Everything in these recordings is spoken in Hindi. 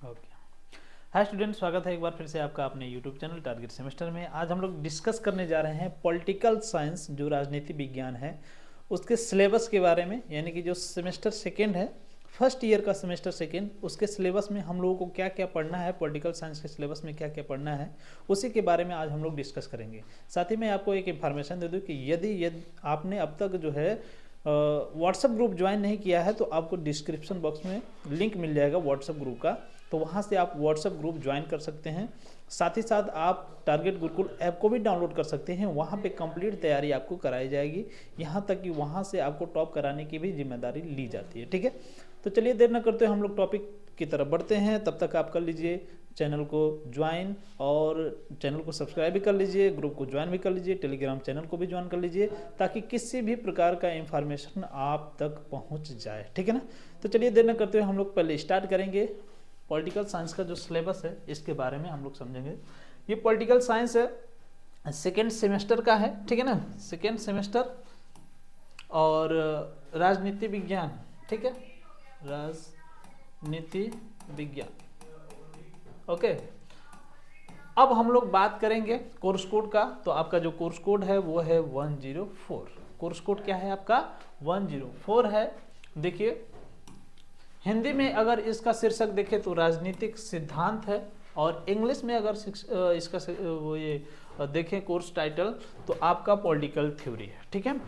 ओके। हाय स्टूडेंट, स्वागत है एक बार फिर से आपका अपने यूट्यूब चैनल टारगेट सेमेस्टर में। आज हम लोग डिस्कस करने जा रहे हैं पॉलिटिकल साइंस, जो राजनीति विज्ञान है, उसके सिलेबस के बारे में। यानी कि जो सेमेस्टर सेकेंड है, फर्स्ट ईयर का सेमेस्टर सेकेंड, उसके सिलेबस में हम लोगों को क्या क्या पढ़ना है, पॉलिटिकल साइंस के सिलेबस में क्या क्या पढ़ना है, उसी के बारे में आज हम लोग डिस्कस करेंगे। साथ ही मैं आपको एक इन्फॉर्मेशन दे दूँ कि यदि आपने अब तक जो है व्हाट्सएप ग्रुप ज्वाइन नहीं किया है तो आपको डिस्क्रिप्शन बॉक्स में लिंक मिल जाएगा व्हाट्सएप ग्रुप का, तो वहाँ से आप व्हाट्सएप ग्रुप ज्वाइन कर सकते हैं। साथ ही साथ आप टारगेट गुरुकुल ऐप को भी डाउनलोड कर सकते हैं। वहाँ पे कंप्लीट तैयारी आपको कराई जाएगी, यहाँ तक कि वहाँ से आपको टॉप कराने की भी जिम्मेदारी ली जाती है। ठीक है, तो चलिए देर न करते हुए हम लोग टॉपिक की तरफ बढ़ते हैं। तब तक आप कर लीजिए चैनल को ज्वाइन, और चैनल को सब्सक्राइब भी कर लीजिए, ग्रुप को ज्वाइन भी कर लीजिए, टेलीग्राम चैनल को भी ज्वाइन कर लीजिए, ताकि किसी भी प्रकार का इंफॉर्मेशन आप तक पहुंच जाए। ठीक है ना, तो चलिए देर न करते हुए हम लोग पहले स्टार्ट करेंगे। पॉलिटिकल साइंस का जो सिलेबस है इसके बारे में हम लोग समझेंगे। ये पॉलिटिकल साइंस है, सेकेंड सेमेस्टर का है। ठीक है ना, सेकेंड सेमेस्टर, और राजनीति विज्ञान। ठीक है, राजनीति विज्ञान। ओके, अब हम लोग बात करेंगे कोर्स कोड का। तो आपका जो कोर्स कोड है वो है 104। कोर्स कोड क्या है आपका? 104 है। देखिए, हिंदी में अगर इसका शीर्षक देखें तो राजनीतिक सिद्धांत है, और इंग्लिश में अगर इसका वो ये देखें कोर्स टाइटल तो आपका पॉलिटिकल थ्योरी है। ठीक है,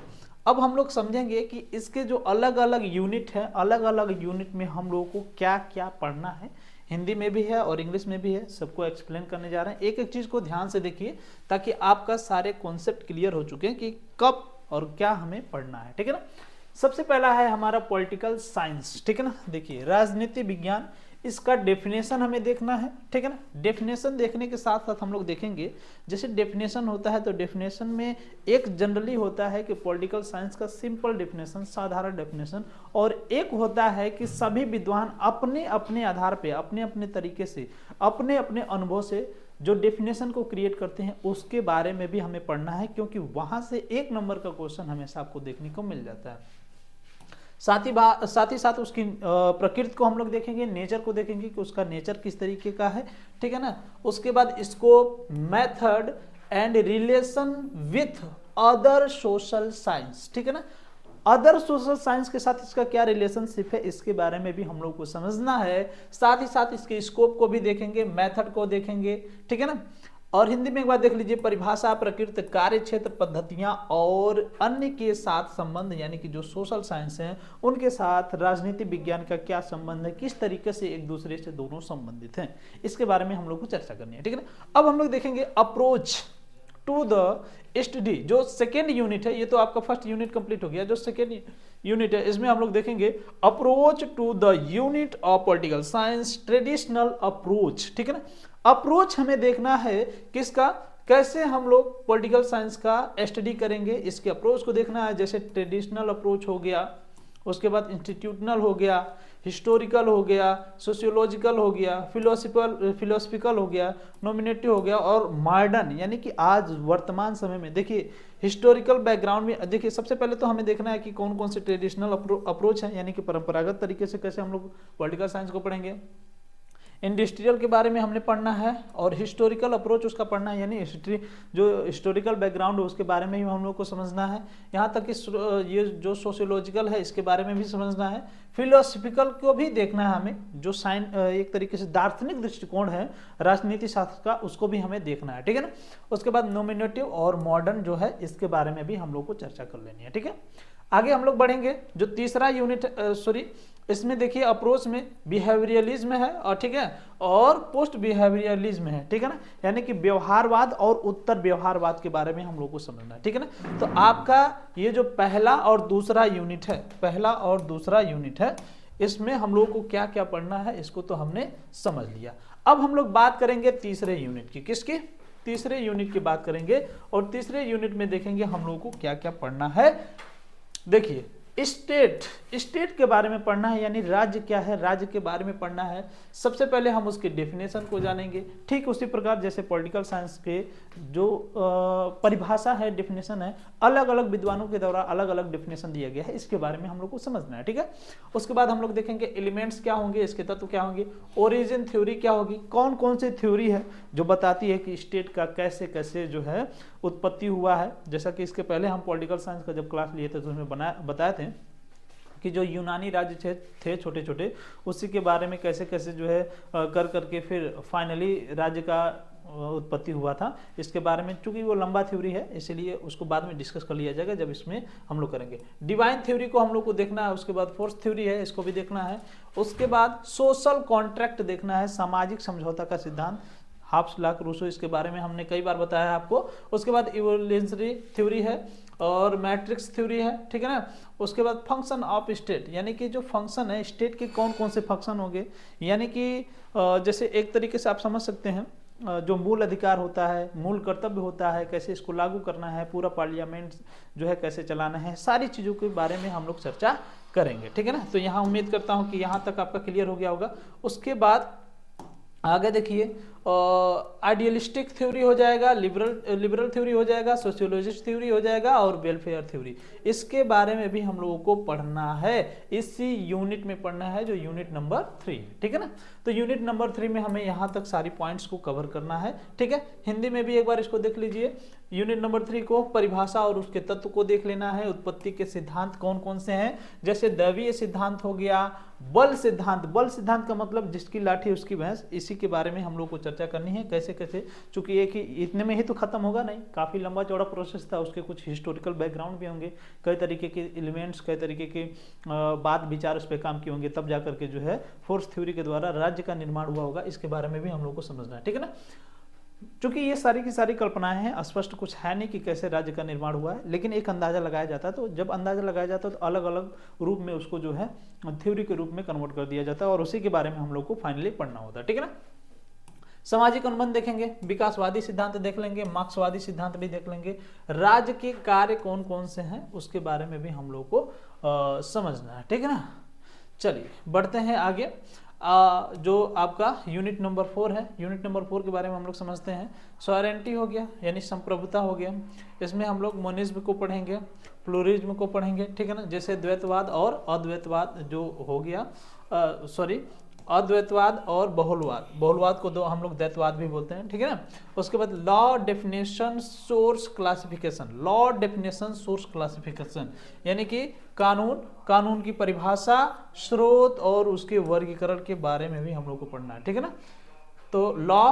अब हम लोग समझेंगे कि इसके जो अलग अलग यूनिट है, अलग अलग यूनिट में हम लोगों को क्या क्या पढ़ना है। हिंदी में भी है और इंग्लिश में भी है, सबको एक्सप्लेन करने जा रहे हैं। एक एक चीज़ को ध्यान से देखिए, ताकि आपका सारे कॉन्सेप्ट क्लियर हो चुके हैं कि कब और क्या हमें पढ़ना है। ठीक है ना, सबसे पहला है हमारा पॉलिटिकल साइंस। ठीक है ना, देखिए राजनीति विज्ञान, इसका डेफिनेशन हमें देखना है। ठीक है ना, डेफिनेशन देखने के साथ साथ हम लोग देखेंगे, जैसे डेफिनेशन होता है तो डेफिनेशन में एक जनरली होता है कि पॉलिटिकल साइंस का सिंपल डेफिनेशन, साधारण डेफिनेशन, और एक होता है कि सभी विद्वान अपने अपने आधार पे, अपने अपने तरीके से, अपने अपने अनुभव से जो डेफिनेशन को क्रिएट करते हैं उसके बारे में भी हमें पढ़ना है, क्योंकि वहां से एक नंबर का क्वेश्चन हमेशा आपको देखने को मिल जाता है। साथ ही साथ उसकी प्रकृति को हम लोग देखेंगे, नेचर को देखेंगे कि उसका नेचर किस तरीके का है। ठीक है ना, उसके बाद scope, method and relation with other social science. ठीक है ना, अदर सोशल साइंस के साथ इसका क्या रिलेशनशिप है, इसके बारे में भी हम लोग को समझना है। साथ ही साथ इसके स्कोप को भी देखेंगे, मेथड को देखेंगे। ठीक है ना, और हिंदी में एक बार देख लीजिए, परिभाषा, प्रकृति, कार्य क्षेत्र, पद्धतियां और अन्य के साथ संबंध, यानी कि जो सोशल साइंस हैं उनके साथ राजनीति विज्ञान का क्या संबंध है, किस तरीके से एक दूसरे से दोनों संबंधित हैं, इसके बारे में हम लोग को चर्चा करनी है। ठीक है ना, अब हम लोग देखेंगे अप्रोच टू द स्टडी, जो सेकेंड यूनिट है। ये तो आपका फर्स्ट यूनिट कंप्लीट हो गया, जो सेकेंड यूनिट है इसमें हम लोग देखेंगे approach to the unit of political science, traditional approach. ठीक है ना, अप्रोच हमें देखना है किसका, कैसे हम लोग पॉलिटिकल साइंस का स्टडी करेंगे, इसके अप्रोच को देखना है। जैसे ट्रेडिशनल अप्रोच हो गया, उसके बाद इंस्टीट्यूशनल हो गया, हिस्टोरिकल हो गया, सोशियोलॉजिकल हो गया, फिलोसफिकल हो गया, नॉमिनेटिव हो गया, और मॉडर्न, यानी कि आज वर्तमान समय में। देखिए हिस्टोरिकल बैकग्राउंड में देखिए, सबसे पहले तो हमें देखना है कि कौन कौन से ट्रेडिशनल अप्रोच है, यानी कि परंपरागत तरीके से कैसे हम लोग पॉलिटिकल साइंस को पढ़ेंगे। इंडस्ट्रियल के बारे में हमने पढ़ना है, और हिस्टोरिकल अप्रोच उसका पढ़ना है, यानी हिस्ट्री, जो हिस्टोरिकल बैकग्राउंड है उसके बारे में भी हम लोग को समझना है। यहाँ तक कि ये जो सोशियोलॉजिकल है इसके बारे में भी समझना है। फिलोसफिकल को भी देखना है हमें, जो एक तरीके से दार्शनिक दृष्टिकोण है राजनीति शास्त्र का, उसको भी हमें देखना है। ठीक है ना, उसके बाद नॉमिनेटिव और मॉडर्न जो है इसके बारे में भी हम लोग को चर्चा कर लेनी है। ठीक है, आगे हम लोग बढ़ेंगे। जो तीसरा यूनिट इसमें देखिए अप्रोच में बिहेवियरलिज्म है, और ठीक है, और पोस्ट बिहेवियरलिज्म है। ठीक है ना, यानी कि व्यवहारवाद और उत्तर व्यवहारवाद के बारे में हम लोग को समझना है। ठीक है ना, तो आपका ये जो पहला और दूसरा यूनिट है, पहला और दूसरा यूनिट है, इसमें हम लोग को क्या क्या पढ़ना है इसको तो हमने समझ लिया। अब हम लोग बात करेंगे तीसरे यूनिट की। किसकी? तीसरे यूनिट की बात करेंगे, और तीसरे यूनिट में देखेंगे हम लोग को क्या क्या पढ़ना है। देखिए स्टेट, स्टेट के बारे में पढ़ना है, यानी राज्य क्या है, राज्य के बारे में पढ़ना है। सबसे पहले हम उसके डेफिनेशन को जानेंगे। ठीक उसी प्रकार जैसे पॉलिटिकल साइंस के जो परिभाषा है, डेफिनेशन है, अलग अलग विद्वानों के द्वारा अलग अलग डेफिनेशन दिया गया है, इसके बारे में हम लोग को समझना है। ठीक है, उसके बाद हम लोग देखेंगे एलिमेंट्स क्या होंगे, इसके तत्व क्या होंगे, ओरिजिन थ्योरी क्या होगी, कौन कौन सी थ्योरी है जो बताती है कि स्टेट का कैसे कैसे जो है उत्पत्ति हुआ है। जैसा कि इसके पहले हम पॉलिटिकल साइंस का जब क्लास लिए थे तो उसमें बताए थे कि जो यूनानी राज्य थे छोटे छोटे, उसी के बारे में कैसे कैसे जो है कर करके फिर फाइनली राज्य का उत्पत्ति हुआ था। इसके बारे में चूंकि वो लंबा थ्योरी है इसलिए उसको बाद में डिस्कस कर लिया जाएगा जब इसमें हम लोग करेंगे। डिवाइन थ्योरी को हम लोग को देखना है, उसके बाद फोर्स थ्योरी है, इसको भी देखना है। उसके बाद सोशल कॉन्ट्रैक्ट देखना है, सामाजिक समझौता का सिद्धांत, हाब्स लॉ, रूसो, इसके बारे में हमने कई बार बताया आपको। उसके बाद इवोल्यूशनरी थ्योरी है और मैट्रिक्स थ्योरी है। ठीक है ना, उसके बाद फंक्शन ऑफ स्टेट, यानी कि जो फंक्शन है स्टेट के कौन कौन से फंक्शन होंगे, यानी कि जैसे एक तरीके से आप समझ सकते हैं जो मूल अधिकार होता है, मूल कर्तव्य होता है, कैसे इसको लागू करना है, पूरा पार्लियामेंट जो है कैसे चलाना है, सारी चीज़ों के बारे में हम लोग चर्चा करेंगे। ठीक है ना, तो यहाँ उम्मीद करता हूँ कि यहाँ तक आपका क्लियर हो गया होगा। उसके बाद आगे देखिए आइडियलिस्टिक थ्योरी हो जाएगा, लिबरल थ्योरी हो जाएगा, सोशियोलॉजिस्ट थ्योरी हो जाएगा और वेलफेयर थ्योरी। इसके बारे में भी हम लोगों को पढ़ना है, इसी यूनिट में पढ़ना है जो यूनिट नंबर 3। ठीक है ना, तो यूनिट नंबर 3 में हमें यहाँ तक सारी पॉइंट्स को कवर करना है। ठीक है, हिंदी में भी एक बार इसको देख लीजिए। यूनिट नंबर 3 को परिभाषा और उसके तत्व को देख लेना है, उत्पत्ति के सिद्धांत कौन कौन से हैं, जैसे दैवीय सिद्धांत हो गया, बल सिद्धांत, बल सिद्धांत का मतलब जिसकी लाठी उसकी भैंस, इसी के बारे में हम लोग को चर्चा करनी है कैसे कैसे, चूंकि एक ही इतने में ही तो खत्म होगा नहीं, काफी लंबा चौड़ा प्रोसेस था, उसके कुछ हिस्टोरिकल बैकग्राउंड भी होंगे, कई तरीके के एलिमेंट्स, कई तरीके के बात विचार उस पर काम किए होंगे, तब जाकर के जो है फोर्स थ्योरी के द्वारा राज्य का निर्माण हुआ होगा। इसके बारे में भी हम लोग को समझना है। ठीक है ना, चूंकि ये सारी की सारी कल्पनाएं हैं, स्पष्ट कुछ है नहीं कि कैसे राज्य का निर्माण हुआ है, लेकिन एक अंदाजा लगाया जाता है। तो जब अंदाजा लगाया जाता है तो अलग अलग रूप में उसको जो है थ्योरी के रूप में कन्वर्ट कर दिया जाता है और उसी के बारे में हम लोग को फाइनली पढ़ना होता है। ठीक है ना, सामाजिक अनुबंध देखेंगे, विकासवादी सिद्धांत देख लेंगे, मार्क्सवादी सिद्धांत भी देख लेंगे, राज्य के कार्य कौन कौन से हैं उसके बारे में भी हम लोग को समझना है। ठीक है ना, चलिए बढ़ते हैं आगे। जो आपका यूनिट नंबर 4 है, यूनिट नंबर 4 के बारे में हम लोग समझते हैं। सॉवरेंटी हो गया यानी संप्रभुता हो गया, इसमें हम लोग मोनिज्म को पढ़ेंगे, प्लूरिज्म को पढ़ेंगे। ठीक है ना, जैसे द्वैतवाद और अद्वैतवाद जो हो गया, अद्वैतवाद और बहुलवाद, बहुलवाद को दो हम लोग द्वैतवाद भी बोलते हैं। ठीक है ना, उसके बाद law definition source classification, law definition source classification यानी कि कानून, कानून की परिभाषा, स्रोत और उसके वर्गीकरण के बारे में भी हम लोग को पढ़ना है। ठीक है ना, तो लॉ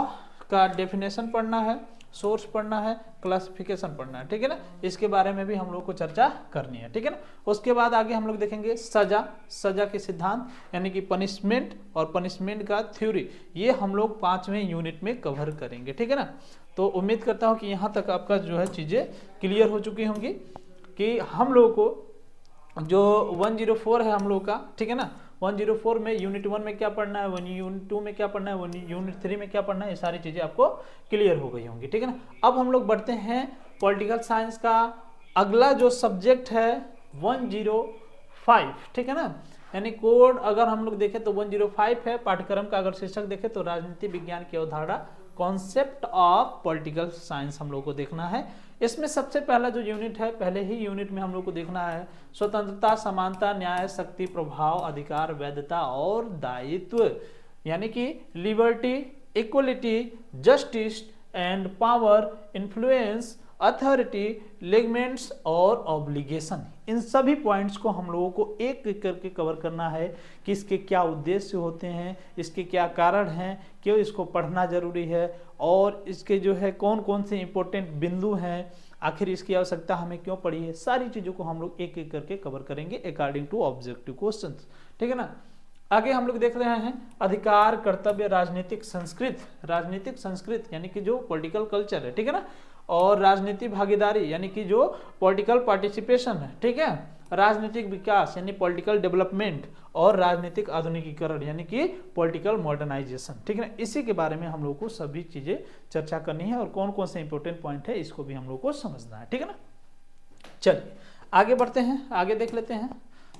का डेफिनेशन पढ़ना है, सोर्स पढ़ना है, क्लासिफिकेशन पढ़ना है। ठीक है ना, इसके बारे में भी हम लोग को चर्चा करनी है। ठीक है ना, उसके बाद आगे हम लोग देखेंगे सजा, सजा के सिद्धांत यानी कि पनिशमेंट और पनिशमेंट का थ्योरी, ये हम लोग 5वें यूनिट में कवर करेंगे। ठीक है ना, तो उम्मीद करता हूँ कि यहाँ तक आपका जो है चीज़ें क्लियर हो चुकी होंगी कि हम लोग को जो 104 है हम लोग का, ठीक है ना, 104 में यूनिट 1 में क्या पढ़ना है, यूनिट 2 में क्या पढ़ना है, यूनिट 3 में क्या पढ़ना है, ये सारी चीजें आपको क्लियर हो गई होंगी। ठीक है ना, अब हम लोग बढ़ते हैं पॉलिटिकल साइंस का अगला जो सब्जेक्ट है 105। ठीक है ना, यानी कोड अगर हम लोग देखें तो 105 है। पाठ्यक्रम का अगर शीर्षक देखें तो राजनीति विज्ञान की अवधारणा, कॉन्सेप्ट ऑफ पॉलिटिकल साइंस हम लोग को देखना है। इसमें सबसे पहला जो यूनिट है, पहले ही यूनिट में हम लोग को देखना है स्वतंत्रता, समानता, न्याय, शक्ति, प्रभाव, अधिकार, वैधता और दायित्व यानी कि liberty, equality, justice and power, influence, authority, ligaments और ऑब्लिगेशन। इन सभी पॉइंट्स को हम लोगों को एक एक करके कवर करना है कि इसके क्या उद्देश्य होते हैं, इसके क्या कारण हैं, क्यों इसको पढ़ना जरूरी है और इसके जो है कौन कौन से इंपॉर्टेंट बिंदु हैं, आखिर इसकी आवश्यकता हमें क्यों पड़ी है, सारी चीज़ों को हम लोग एक एक करके कवर करेंगे अकॉर्डिंग टू ऑब्जेक्टिव क्वेश्चंस। ठीक है ना, आगे हम लोग देख रहे हैं अधिकार, कर्तव्य, राजनीतिक संस्कृत, राजनीतिक संस्कृत यानी कि जो पॉलिटिकल कल्चर है। ठीक है ना, और राजनीतिक भागीदारी यानी कि जो पॉलिटिकल पार्टिसिपेशन है। ठीक है, राजनीतिक विकास यानी पॉलिटिकल डेवलपमेंट और राजनीतिक आधुनिकीकरण यानी कि पॉलिटिकल मॉडर्नाइजेशन। ठीक है ना, इसी के बारे में हम लोग को सभी चीजें चर्चा करनी है और कौन कौन से इंपॉर्टेंट पॉइंट है इसको भी हम लोग को समझना है। ठीक है ना, चलिए आगे बढ़ते हैं, आगे देख लेते हैं।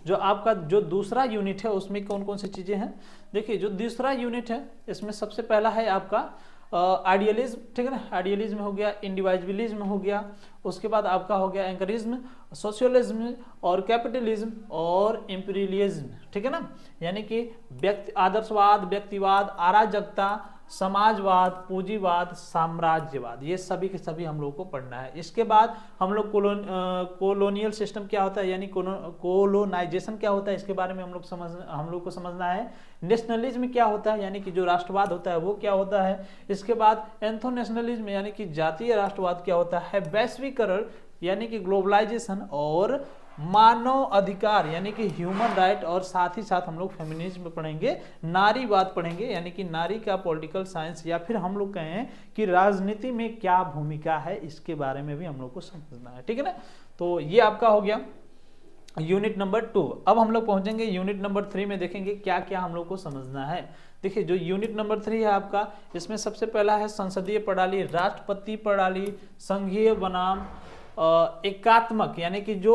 जो आपका जो दूसरा यूनिट है उसमें कौन कौन सी चीजें हैं। देखिए जो दूसरा यूनिट है इसमें सबसे पहला है आपका आइडियलिज्म, ठीक है ना, आइडियलिज्म हो गया, इंडिविजुअलिज्म हो गया, उसके बाद आपका हो गया एंकरिज्म, सोशलिज्म और कैपिटलिज्म और इंपीरियलिज्म, ठीक है ना, यानी कि व्यक्ति आदर्शवाद, व्यक्तिवाद, अराजकता, समाजवाद, पूंजीवाद, साम्राज्यवाद, ये सभी के सभी हम लोग को पढ़ना है। इसके बाद हम लोग कोलोनियल सिस्टम क्या होता है यानी कोलोनाइजेशन क्या होता है इसके बारे में हम लोग को समझना है। नेशनलिज्म क्या होता है यानी कि जो राष्ट्रवाद होता है वो क्या होता है। इसके बाद एंथोनेशनलिज्म यानी कि जातीय राष्ट्रवाद क्या होता है। वैश्वीकरण यानी कि ग्लोबलाइजेशन और मानव अधिकार यानी कि ह्यूमन राइट, और साथ ही साथ हम लोग फेमिनिज्म पढ़ेंगे, नारीवाद पढ़ेंगे यानी कि नारी का पॉलिटिकल साइंस, या फिर हम लोग कहें कि राजनीति में क्या भूमिका है इसके बारे में भी हम लोग को समझना है, ठीक है ना। तो ये आपका हो गया यूनिट नंबर 2। अब हम लोग पहुंचेंगे यूनिट नंबर 3 में, देखेंगे क्या क्या हम लोग को समझना है। देखिए जो यूनिट नंबर 3 है आपका, इसमें सबसे पहला है संसदीय प्रणाली, राष्ट्रपति प्रणाली, संघीय बनाम एकात्मक यानी कि जो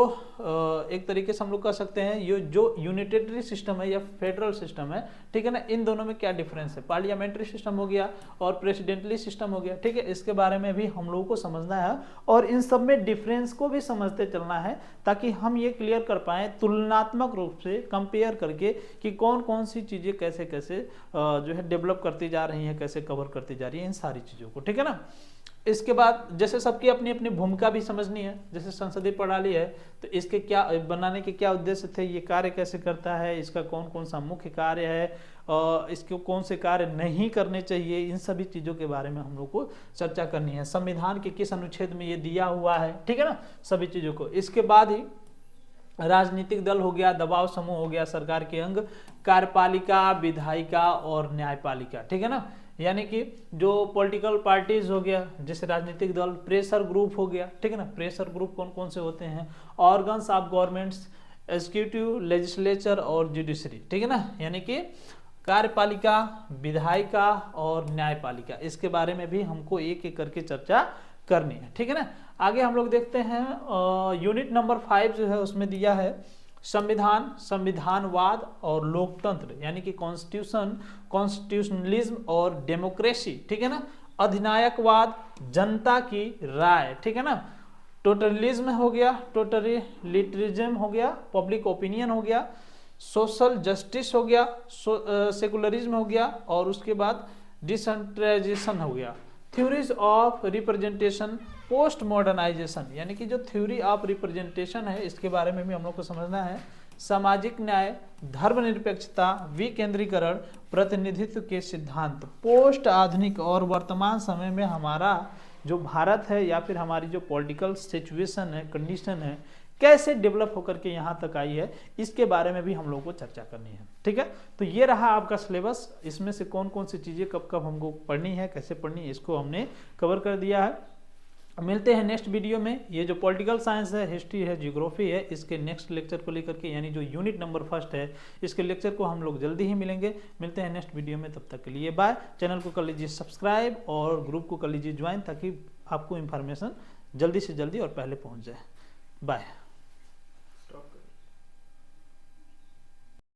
एक तरीके से हम लोग कह सकते हैं ये जो यूनिटेटरी सिस्टम है या फेडरल सिस्टम है, ठीक है ना, इन दोनों में क्या डिफरेंस है। पार्लियामेंट्री सिस्टम हो गया और प्रेसिडेंटली सिस्टम हो गया, ठीक है, इसके बारे में भी हम लोगों को समझना है और इन सब में डिफरेंस को भी समझते चलना है ताकि हम ये क्लियर कर पाए तुलनात्मक रूप से कंपेयर करके कि कौन कौन सी चीजें कैसे कैसे जो है डेवलप करती जा रही है, कैसे कवर करती जा रही है इन सारी चीजों को, ठीक है ना। इसके बाद जैसे सबकी अपनी अपनी भूमिका भी समझनी है, जैसे संसदीय प्रणाली है तो इसके क्या बनाने के क्या उद्देश्य थे, ये कार्य कैसे करता है, इसका कौन कौन सा मुख्य कार्य है, इसको कौन से कार्य नहीं करने चाहिए, इन सभी चीज़ों के बारे में हम लोग को चर्चा करनी है। संविधान के किस अनुच्छेद में ये दिया हुआ है, ठीक है ना, सभी चीज़ों को। इसके बाद ही राजनीतिक दल हो गया, दबाव समूह हो गया, सरकार के अंग, कार्यपालिका, विधायिका और न्यायपालिका, ठीक है ना, यानी कि जो पॉलिटिकल पार्टीज हो गया, जैसे राजनीतिक दल, प्रेशर ग्रुप हो गया, ठीक है ना, प्रेशर ग्रुप कौन कौन से होते हैं, organs of governments, executive, legislature और जुडिशरी, ठीक है ना, यानी कि कार्यपालिका, विधायिका और न्यायपालिका, इसके बारे में भी हमको एक एक करके चर्चा करनी है, ठीक है ना। आगे हम लोग देखते हैं यूनिट नंबर 5 जो है उसमें दिया है संविधान, संविधानवाद और लोकतंत्र यानी कि कॉन्स्टिट्यूशन, कॉन्स्टिट्यूशनलिज्म और डेमोक्रेसी, ठीक है ना, अधिनायकवाद, जनता की राय, ठीक है ना, टोटलिज्म हो गया, टोटलिटरिज्म हो गया, पब्लिक ओपिनियन हो गया, सोशल जस्टिस हो गया, सेकुलरिज्म हो गया और उसके बाद डिसेंट्रलाइजेशन हो गया, theories of representation, post modernisation यानी कि जो थ्योरी ऑफ रिप्रेजेंटेशन है इसके बारे में भी हम लोग को समझना है, सामाजिक न्याय, धर्मनिरपेक्षता, विकेंद्रीकरण, प्रतिनिधित्व के सिद्धांत, पोस्ट आधुनिक और वर्तमान समय में हमारा जो भारत है या फिर हमारी जो पॉलिटिकल सिचुएशन है, कंडीशन है, कैसे डेवलप होकर के यहाँ तक आई है, इसके बारे में भी हम लोग को चर्चा करनी है, ठीक है। तो ये रहा आपका सिलेबस, इसमें से कौन कौन सी चीज़ें कब कब हमको पढ़नी है, कैसे पढ़नी है, इसको हमने कवर कर दिया है। मिलते हैं नेक्स्ट वीडियो में। ये जो पॉलिटिकल साइंस है, हिस्ट्री है, जियोग्राफी है, इसके नेक्स्ट लेक्चर को लेकर के यानी जो यूनिट नंबर 1 है इसके लेक्चर को हम लोग जल्दी ही मिलेंगे। मिलते हैं नेक्स्ट वीडियो में, तब तक के लिए बाय। चैनल को कर लीजिए सब्सक्राइब और ग्रुप को कर लीजिए ज्वाइन ताकि आपको इन्फॉर्मेशन जल्दी से जल्दी और पहले पहुँच जाए। बाय।